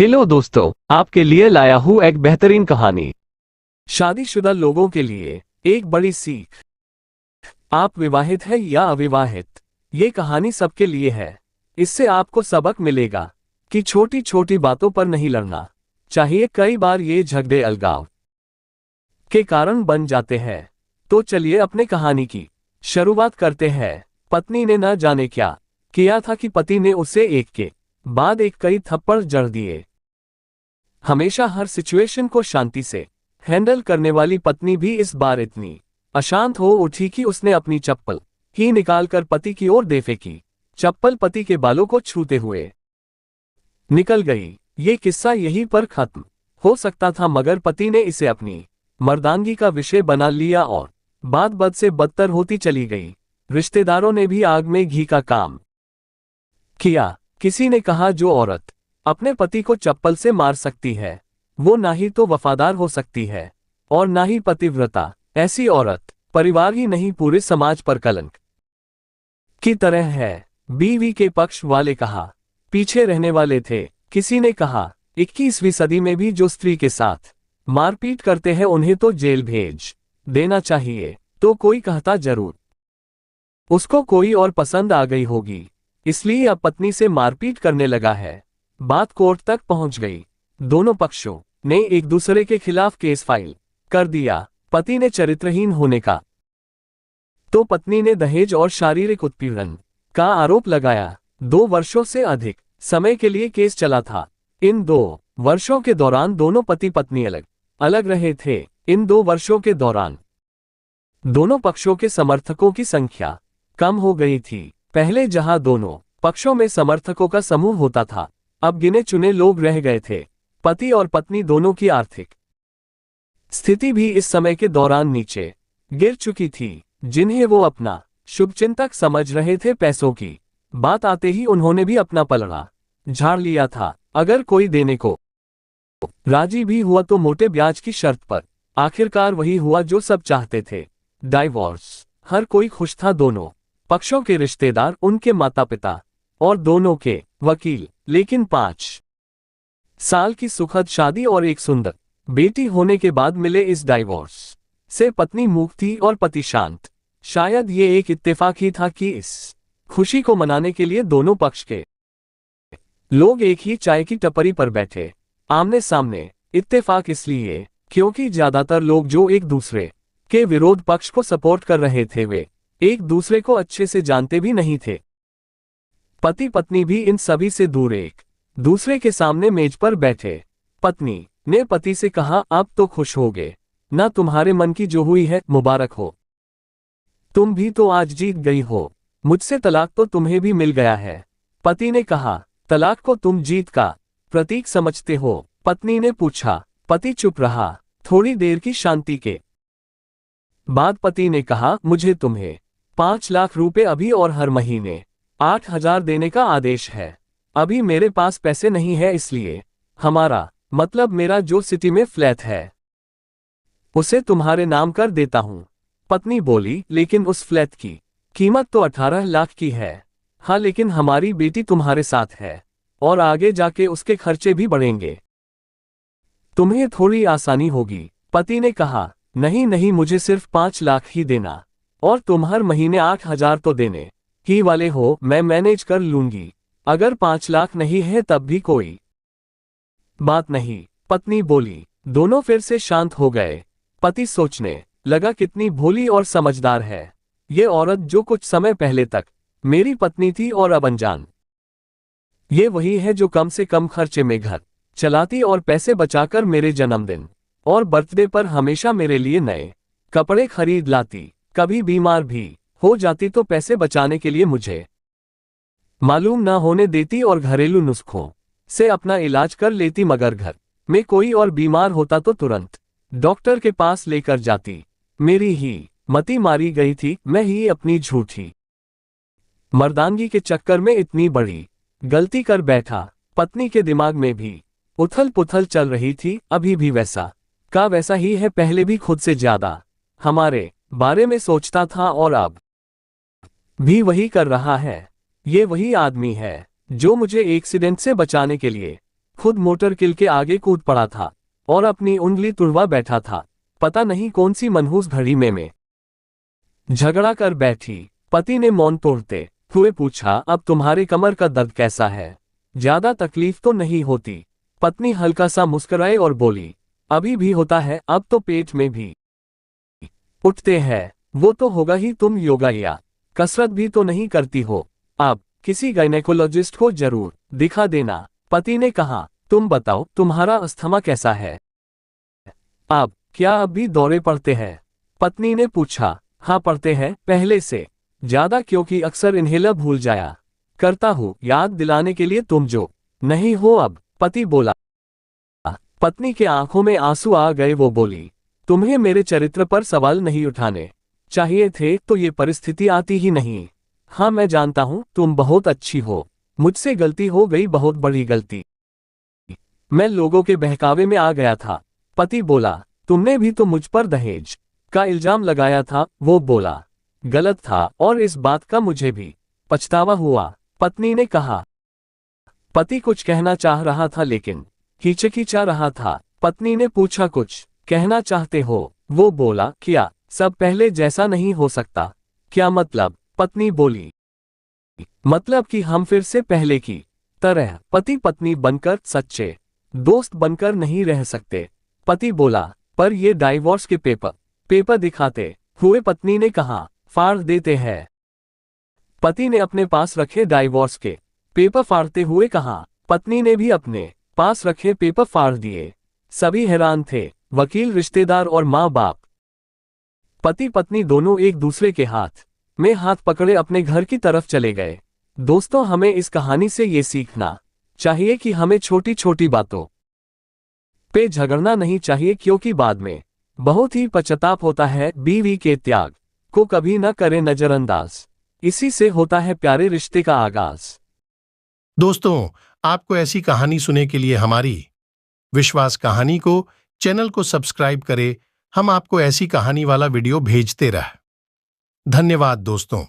Hello दोस्तों, आपके लिए लाया हूँ एक बेहतरीन कहानी। शादीशुदा लोगों के लिए एक बड़ी सीख। आप विवाहित हैं या अविवाहित, ये कहानी सबके लिए है। इससे आपको सबक मिलेगा कि छोटी छोटी बातों पर नहीं लड़ना चाहिए। कई बार ये झगड़े अलगाव के कारण बन जाते हैं। तो चलिए अपने कहानी की शुरुआत करते हैं। पत्नी ने न जाने क्या किया था कि पति ने उसे एक के बाद एक कई थप्पड़ जड़ दिए। हमेशा हर सिचुएशन को शांति से हैंडल करने वाली पत्नी भी इस बार इतनी अशांत हो उठी कि उसने अपनी चप्पल ही निकालकर पति की ओर दे फेंकी। चप्पल पति के बालों को छूते हुए निकल गई। ये किस्सा यहीं पर खत्म हो सकता था, मगर पति ने इसे अपनी मर्दानगी का विषय बना लिया और बात बद से बदतर होती चली गई। रिश्तेदारों ने भी आग में घी का काम किया। किसी ने कहा, जो औरत अपने पति को चप्पल से मार सकती है वो ना ही तो वफादार हो सकती है और ना ही पतिव्रता। ऐसी औरत परिवार ही नहीं पूरे समाज पर कलंक की तरह है। बीवी के पक्ष वाले कहा पीछे रहने वाले थे। किसी ने कहा 21वीं सदी में भी जो स्त्री के साथ मारपीट करते हैं उन्हें तो जेल भेज देना चाहिए। तो कोई कहता जरूर उसको कोई और पसंद आ गई होगी, इसलिए अब पत्नी से मारपीट करने लगा है। बात कोर्ट तक पहुंच गई। दोनों पक्षों ने एक दूसरे के खिलाफ केस फाइल कर दिया। पति ने चरित्रहीन होने का तो पत्नी ने दहेज और शारीरिक उत्पीड़न का आरोप लगाया। 2 वर्षों से अधिक समय के लिए केस चला था। इन 2 वर्षों के दौरान दोनों पति पत्नी अलग अलग रहे थे। इन 2 वर्षों के दौरान दोनों पक्षों के समर्थकों की संख्या कम हो गई थी। पहले जहां दोनों पक्षों में समर्थकों का समूह होता था, अब गिने चुने लोग रह गए थे। पति और पत्नी दोनों की आर्थिक स्थिति भी इस समय के दौरान नीचे गिर चुकी थी, जिन्हें वो अपना शुभचिंतक समझ रहे थे। पैसों की बात आते ही उन्होंने भी अपना पलड़ा झाड़ लिया था। अगर कोई देने को राजी भी हुआ तो मोटे ब्याज की शर्त पर। आखिरकार वही हुआ जो सब चाहते थे, डाइवोर्स। हर कोई खुश था, दोनों पक्षों के रिश्तेदार, उनके माता पिता और दोनों के वकील। लेकिन 5 साल की सुखद शादी और एक सुंदर बेटी होने के बाद मिले इस डाइवोर्स से पत्नी मूक थी और पति शांत। शायद ये एक इत्तेफाक ही था कि इस खुशी को मनाने के लिए दोनों पक्ष के लोग एक ही चाय की टपरी पर बैठे आमने सामने। इत्तेफाक इसलिए क्योंकि ज्यादातर लोग जो एक दूसरे के विरोध पक्ष को सपोर्ट कर रहे थे वे एक दूसरे को अच्छे से जानते भी नहीं थे। पति पत्नी भी इन सभी से दूर एक दूसरे के सामने मेज पर बैठे। पत्नी ने पति से कहा, आप तो खुश होगे ना, तुम्हारे मन की जो हुई है मुबारक हो। तुम भी तो आज जीत गई हो, मुझसे तलाक तो तुम्हें भी मिल गया है। पति ने कहा, तलाक को तुम जीत का प्रतीक समझते हो? पत्नी ने पूछा। पति चुप रहा। थोड़ी देर की शांति के बाद पति ने कहा, मुझे तुम्हें 5 लाख रुपए अभी और हर महीने 8,000 देने का आदेश है। अभी मेरे पास पैसे नहीं है, इसलिए हमारा मतलब मेरा जो सिटी में फ्लैट है उसे तुम्हारे नाम कर देता हूं। पत्नी बोली, लेकिन उस फ्लैट की कीमत तो 18 लाख की है। हाँ, लेकिन हमारी बेटी तुम्हारे साथ है और आगे जाके उसके खर्चे भी बढ़ेंगे, तुम्हें थोड़ी आसानी होगी। पति ने कहा, नहीं नहीं, मुझे सिर्फ 5 लाख ही देना और तुम हर महीने 8,000 तो देने ही वाले हो। मैं मैनेज कर लूंगी। अगर 5 लाख नहीं है तब भी कोई बात नहीं, पत्नी बोली। दोनों फिर से शांत हो गए। पति सोचने लगा, कितनी भोली और समझदार है ये औरत, जो कुछ समय पहले तक मेरी पत्नी थी और अब अनजान। ये वही है जो कम से कम खर्चे में घर चलाती और पैसे बचाकर मेरे जन्मदिन और बर्थडे पर हमेशा मेरे लिए नए कपड़े खरीद लाती। कभी बीमार भी हो जाती तो पैसे बचाने के लिए मुझे मालूम ना होने देती और घरेलू नुस्खों से अपना इलाज कर लेती। मगर घर में कोई और बीमार होता तो तुरंत डॉक्टर के पास लेकर जाती। मेरी ही मति मारी गई थी, मैं ही अपनी झूठी मर्दानगी के चक्कर में इतनी बड़ी गलती कर बैठा। पत्नी के दिमाग में भी उथल पुथल चल रही थी। अभी भी वैसा का वैसा ही है, पहले भी खुद से ज्यादा हमारे बारे में सोचता था और अब भी वही कर रहा है। ये वही आदमी है जो मुझे एक्सीडेंट से बचाने के लिए खुद मोटर किल के आगे कूद पड़ा था और अपनी उंगली तुड़वा बैठा था। पता नहीं कौन सी मनहूस घड़ी में झगड़ा कर बैठी। पति ने मौन तोड़ते हुए पूछा, अब तुम्हारे कमर का दर्द कैसा है? ज्यादा तकलीफ तो नहीं होती? पत्नी हल्का सा मुस्कुराई और बोली, अभी भी होता है, अब तो पेट में भी उठते हैं। वो तो होगा ही, तुम योगा या कसरत भी तो नहीं करती हो। अब किसी गायनेकोलॉजिस्ट को जरूर दिखा देना। पति ने कहा, तुम बताओ तुम्हारा अस्थमा कैसा है? अब क्या अब भी दौरे पड़ते हैं? पत्नी ने पूछा, हाँ पड़ते हैं, पहले से ज्यादा, क्योंकि अक्सर इन्हेलर भूल जाया करता हूँ याद दिलाने के लिए, तुम जो नहीं हो अब। पति बोला। पत्नी के आंखों में आंसू आ गए। वो बोली, तुम्हें मेरे चरित्र पर सवाल नहीं उठाने चाहिए थे तो ये परिस्थिति आती ही नहीं। हाँ मैं जानता हूँ तुम बहुत अच्छी हो, मुझसे गलती हो गई, बहुत बड़ी गलती। मैं लोगों के बहकावे में आ गया था। पति बोला, तुमने भी तो मुझ पर दहेज का इल्जाम लगाया था। वो बोला, गलत था और इस बात का मुझे भी पछतावा हुआ। पत्नी ने कहा। पति कुछ कहना चाह रहा था लेकिन हिचकिचा रहा था। पत्नी ने पूछा, कुछ कहना चाहते हो? वो बोला, क्या सब पहले जैसा नहीं हो सकता? क्या मतलब? पत्नी बोली, मतलब कि हम फिर से पहले की तरह पति पत्नी बनकर, सच्चे दोस्त बनकर नहीं रह सकते। पति बोला, पर ये डाइवोर्स के पेपर दिखाते हुए पत्नी ने कहा, फाड़ देते हैं। पति ने अपने पास रखे डाइवोर्स के पेपर फाड़ते हुए कहा। पत्नी ने भी अपने पास रखे पेपर फाड़ दिए। सभी हैरान थे, वकील, रिश्तेदार और माँ बाप। पति पत्नी दोनों एक दूसरे के हाथ में हाथ पकड़े अपने घर की तरफ चले गए। दोस्तों, हमें इस कहानी से ये सीखना चाहिए कि हमें छोटी छोटी बातों पे झगड़ना नहीं चाहिए, क्योंकि बाद में बहुत ही पश्चाताप होता है। बीवी के त्याग को कभी न करें नजरअंदाज, इसी से होता है प्यारे रिश्ते का आगाज। दोस्तों, आपको ऐसी कहानी सुनने के लिए हमारी विश्वास कहानी को चैनल को सब्सक्राइब करें। हम आपको ऐसी कहानी वाला वीडियो भेजते रह। धन्यवाद दोस्तों।